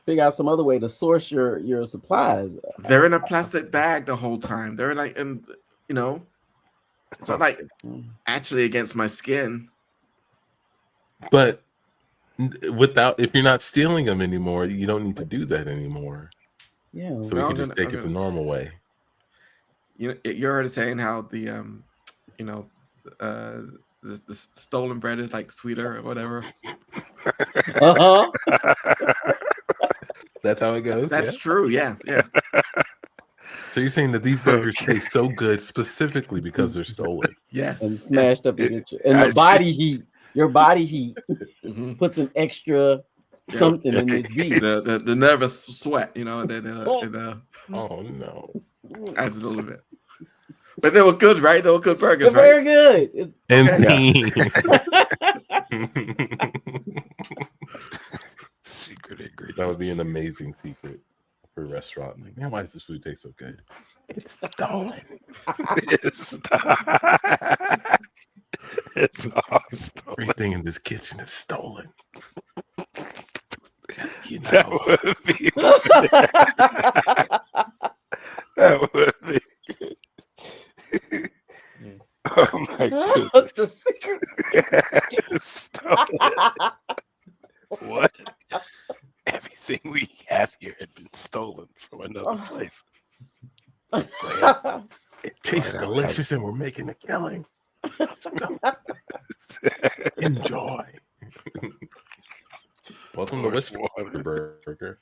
figure out some other way to source your supplies? They're in a plastic bag the whole time. They're like it's not like actually against my skin. But if you're not stealing them anymore, you don't need to do that anymore. Yeah. So we can just take it the normal way. You're already saying how the stolen bread is like sweeter or whatever. That's how it goes. That's true. Yeah. So you're saying that these burgers taste so good specifically because they're stolen? Yes. And smashed up against you. And the body heat, your body heat puts an extra something in this beef. The nervous sweat, you know, oh no, adds a little bit. But they were good, right? They were good burgers, They're right? very good. Secret ingredient. That would be an amazing secret for a restaurant. Like, man, why does this food taste so good? It's stolen. It's all stolen. Everything in this kitchen is stolen. You know. That would be. Oh my goodness. What's the secret? What? Everything we have here had been stolen from another place. It tastes delicious and we're making a killing. Let's go. Enjoy. Welcome to Whisper Burger.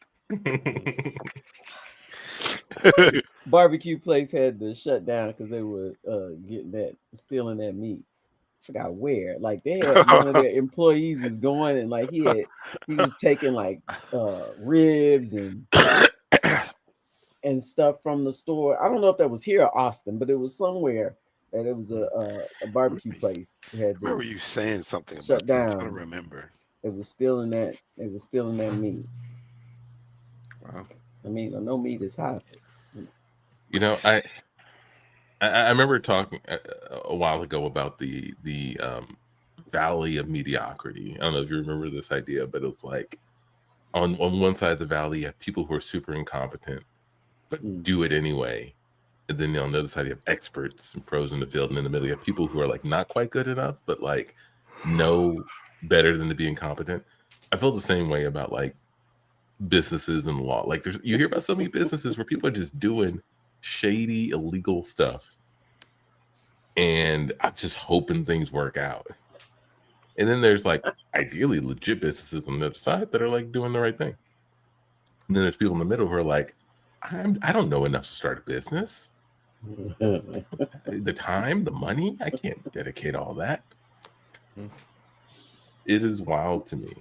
Barbecue place had to shut down because they were stealing that meat. Forgot where. Like they had one of their employees was going and like he was taking like ribs and stuff from the store. I don't know if that was here or Austin, but it was somewhere that it was a barbecue place. I remember you saying something shut about down. that. I don't remember. It was stealing that. It was stealing that meat. Wow. I mean, no meat is hot. You know, I remember talking a while ago about the valley of mediocrity. I don't know if you remember this idea, but it's like on one side of the valley, you have people who are super incompetent, but do it anyway. And then on the other side, you have experts and pros in the field. And in the middle, you have people who are like not quite good enough, but like know better than to be incompetent. I feel the same way about like businesses and law. Like you hear about so many businesses where people are just doing shady, illegal stuff. And I'm just hoping things work out. And then there's like ideally legit businesses on the other side that are like doing the right thing. And then there's people in the middle who are like, I don't know enough to start a business. The time, the money, I can't dedicate all that. It is wild to me.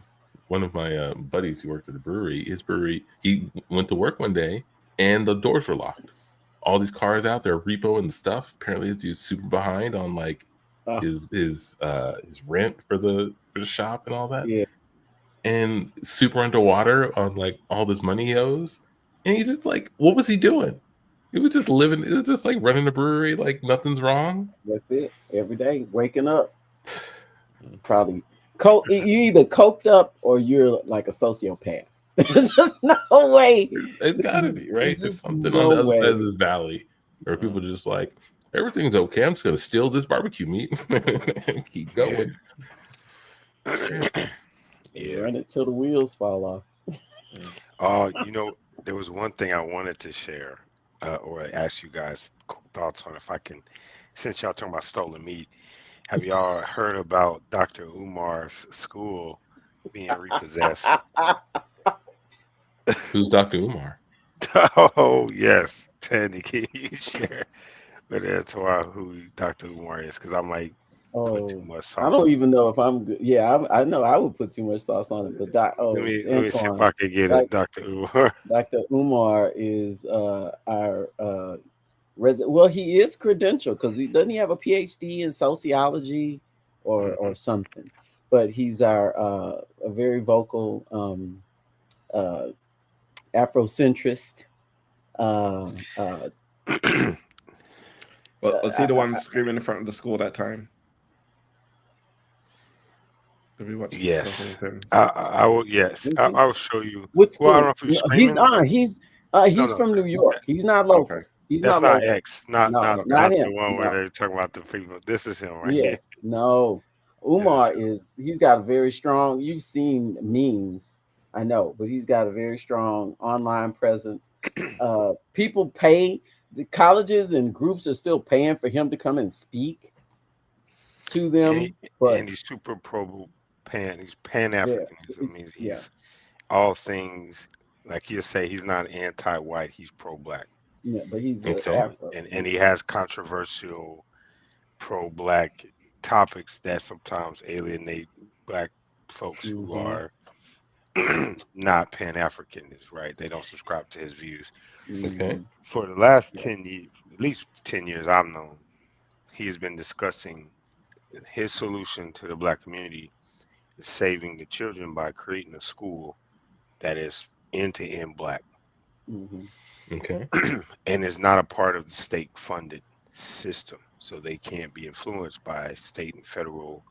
One of my buddies who worked at the brewery, he went to work one day and the doors were locked. All these cars out there, repo and stuff. Apparently, this dude's super behind on like his rent for the shop and all that. Yeah, and super underwater on like all this money he owes. And he's just like, what was he doing? He was just living. It was just like running a brewery, like nothing's wrong. That's it. Every day, waking up. Probably you either coked up or you're like a sociopath. There's just no way. It's gotta be, right? There's something on the other side of this valley where people are just like, everything's okay. I'm just gonna steal this barbecue meat and keep going. Yeah, run it till the wheels fall off. Oh, you know, there was one thing I wanted to share or ask you guys thoughts on. If I can, since y'all talking about stolen meat, have y'all heard about Dr. Umar's school being repossessed? Who's Dr. Umar? Oh yes, Tandy, can you share with Antoine who Dr. Umar is? Because I'm like, put too much sauce. I don't even know if I'm good. Yeah, I know I would put too much sauce on it, but let me see if I can get it. Dr. Umar. Dr. Umar is our resident. Well, he is credentialed because doesn't he have a PhD in sociology or something? But he's our a very vocal Afrocentrist. Well, was he the one screaming in front of the school that time? Did we watch? Yes, I will. Yes, I will show you. Which school? Well, I don't know if he's from New York. He's not local. Okay. He's That's not not local. X. Not him. the one where they're talking about the people. This is him, right? Yes. No. Umar he's got a very strong. You've seen memes, I know, but he's got a very strong online presence. People pay. The colleges and groups are still paying for him to come and speak to them. And he's super he's pan-African. It means he's all things Like he'll say he's not anti-white, he's pro-black. Yeah, but he's and he has controversial pro-black topics that sometimes alienate black folks who are not Pan-Africanists, right? They don't subscribe to his views. Okay. For the last 10 years, at least 10 years I've known, he has been discussing his solution to the black community is saving the children by creating a school that is end-to-end black. Okay. And is not a part of the state-funded system, so they can't be influenced by state and federal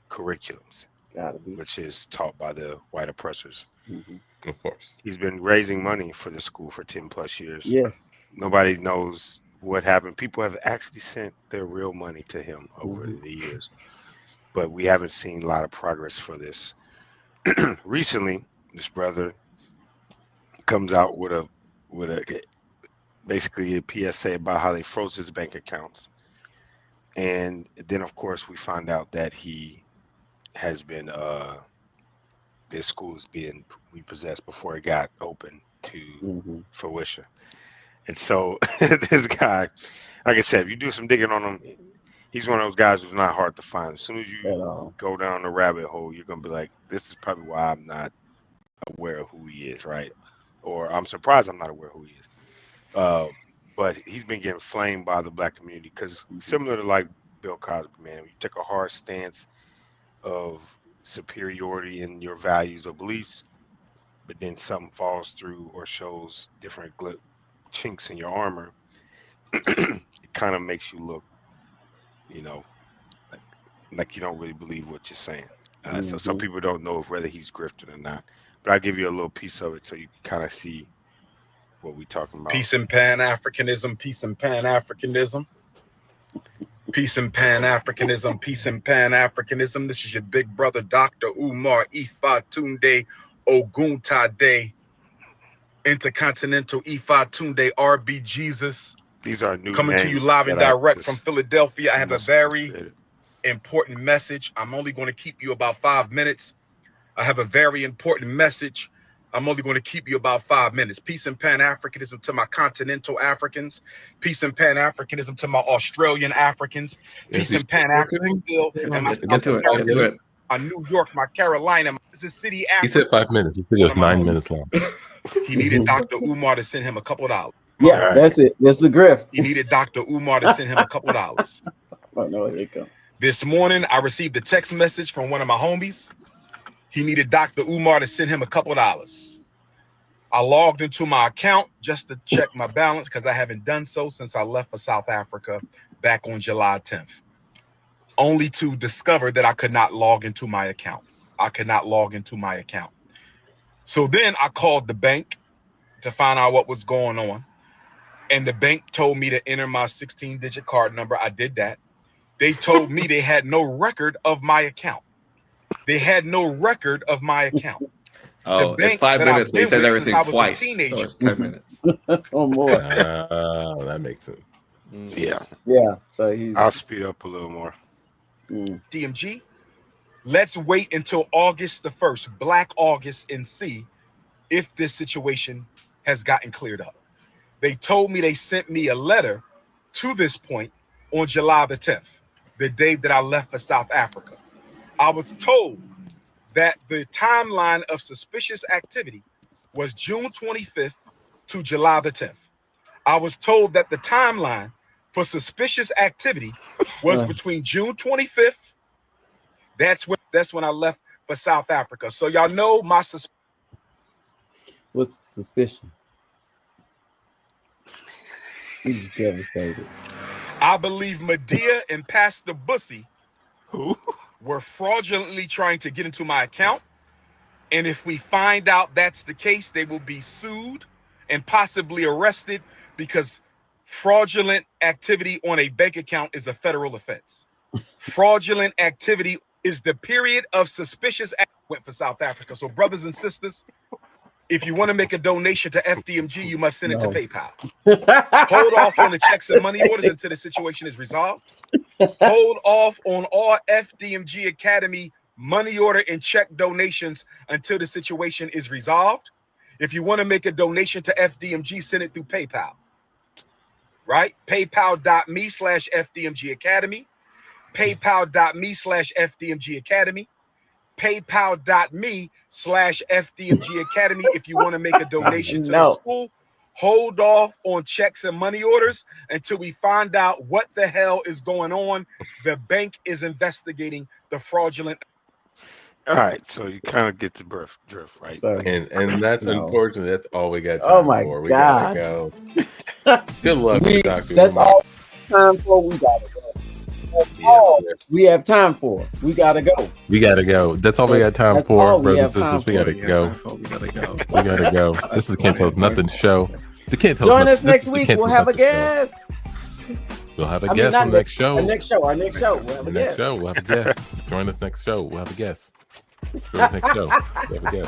curriculums, which is taught by the white oppressors. Of course. He's been raising money for the school for 10 plus years. Yes. Nobody knows what happened. People have actually sent their real money to him over the years, but we haven't seen a lot of progress for this. Recently, this brother comes out with a basically a PSA about how they froze his bank accounts. And then of course we find out that he has been this school is being repossessed before it got open to fruition. And so this guy, like I said, if you do some digging on him, he's one of those guys who's not hard to find. As soon as you go down the rabbit hole, you're gonna be like, this is probably why I'm not aware of who he is, right? Or I'm surprised I'm not aware of who he is. But he's been getting flamed by the black community because similar to like Bill Cosby, man, you take a hard stance of superiority in your values or beliefs, but then something falls through or shows different chinks in your armor. It kind of makes you look, you know, like you don't really believe what you're saying. So some people don't know if whether he's grifting or not. But I'll give you a little piece of it so you can kind of see what we're talking about. Peace and Pan-Africanism, peace and Pan-Africanism. Peace and Pan-Africanism, peace and Pan-Africanism. This is your big brother, Dr. Umar Ifa Tunde Oguntade, Intercontinental Ifa Tunde RB Jesus. These are new coming to you live and direct from Philadelphia. I have a very important message. I'm only going to keep you about 5 minutes. I have a very important message. I'm only going to keep you about 5 minutes. Peace and Pan-Africanism to my continental Africans. Peace and Pan-Africanism to my Australian Africans. Peace and Pan-Africanism and my my New York, my Carolina, my City. He said 5 minutes. He said it was 9 minutes long. He needed Dr. Umar to send him a couple of dollars. Yeah, that's it. That's the grift. He needed Dr. Umar to send him a couple of dollars. Oh, no, here it comes. This morning, I received a text message from one of my homies. He needed Dr. Umar to send him a couple of dollars. I logged into my account just to check my balance because I haven't done so since I left for South Africa back on July 10th. Only to discover that I could not log into my account. So then I called the bank to find out what was going on. And the bank told me to enter my 16-digit card number. I did that. They told me they had no record of my account. Oh, it's 5 minutes, but he says everything twice, so it's 10 minutes. Or more. That makes sense. Yeah. Yeah. So I'll speed up a little more. DMG, let's wait until August the 1st, Black August, and see if this situation has gotten cleared up. They told me they sent me a letter to this point on July the 10th, the day that I left for South Africa. I was told that the timeline of suspicious activity was June 25th to July the 10th. I was told that the timeline for suspicious activity was between June 25th. That's when I left for South Africa. So y'all know my what's suspicion? He's devastated. I believe Medea and Pastor Bussy were fraudulently trying to get into my account. And if we find out that's the case, they will be sued and possibly arrested because fraudulent activity on a bank account is a federal offense. Fraudulent activity is the period of suspicious act went for South Africa. So brothers and sisters, if you want to make a donation to FDMG, you must send it to PayPal. Hold off on the checks and money orders until the situation is resolved. Hold off on all FDMG Academy money order and check donations until the situation is resolved. If you want to make a donation to FDMG, send it through PayPal. Right? PayPal.me/FDMG Academy. PayPal.me/FDMG Academy. PayPal.me/FDMG Academy. If you want to make a donation to the school, hold off on checks and money orders until we find out what the hell is going on. The bank is investigating the fraudulent. All right, so you kind of get the drift, right? So, and that's unfortunately that's all we got time Oh my for. We God. gotta go. Good luck, Dr. That's Umar. all time for. We gotta go. That's all we have time for. We gotta go. We gotta go. That's all we got time for, brothers and sisters. We gotta go. We gotta go. We gotta go. This is the Can't Tell Us Nothing show. The Can't Tell Us Join Nothing. us next week. We'll have a guest. We'll have a guest on the next show. Our next show. We'll have a guest. We'll have a guest. Join us next show. We'll have a guest. Join us next show. We'll have a guest.